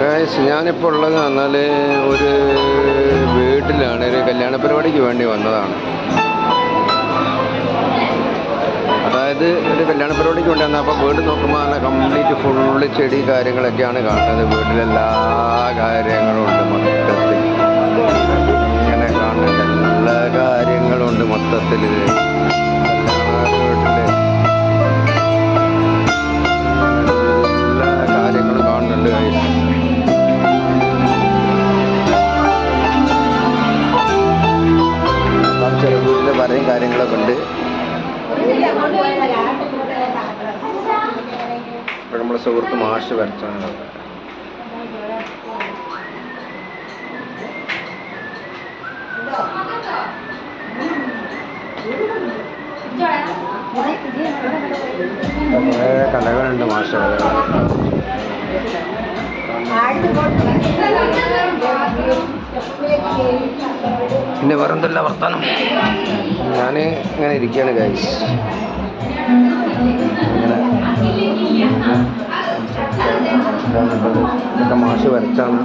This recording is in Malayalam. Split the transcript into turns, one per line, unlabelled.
ഞാനിപ്പോൾ ഉള്ളത് എന്നാൽ ഒരു വീട്ടിലാണ്, ഒരു കല്യാണ പരിപാടിക്ക് വേണ്ടി വന്നതാണ്. അതായത് ഒരു കല്യാണ പരിപാടിക്ക് വേണ്ടി വന്നത്. അപ്പോൾ വീട് നോക്കുമ്പോൾ നല്ല കംപ്ലീറ്റ് ഫുള്ള് ചെടി കാര്യങ്ങളൊക്കെയാണ് കാണുന്നത്. വീട്ടിലെല്ലാ കാര്യങ്ങളും ഉണ്ട് മൊത്തത്തിൽ, ഇങ്ങനെ കാണുന്നുണ്ട്. എല്ലാ കാര്യങ്ങളും ഉണ്ട് മൊത്തത്തിൽ. വീട്ടിൽ എല്ലാ കാര്യങ്ങളും കാണുന്നുണ്ട്. ചില വീട്ടിൽ പറയും കാര്യങ്ങളൊക്കെ ഉണ്ട്. ഇപ്പോൾ നമ്മുടെ സുഹൃത്ത് മാഷ് വരച്ചാണ്. കുറേ കലകളുണ്ട് മാഷ്. പിന്നെ വേറെന്തല്ല വർത്താനം. ഞാൻ ഇങ്ങനെ ഇരിക്കുകയാണ് ഗൈസ്. ഇങ്ങനെ ഇതൊക്കെ മാഷ് വരച്ചാണ്.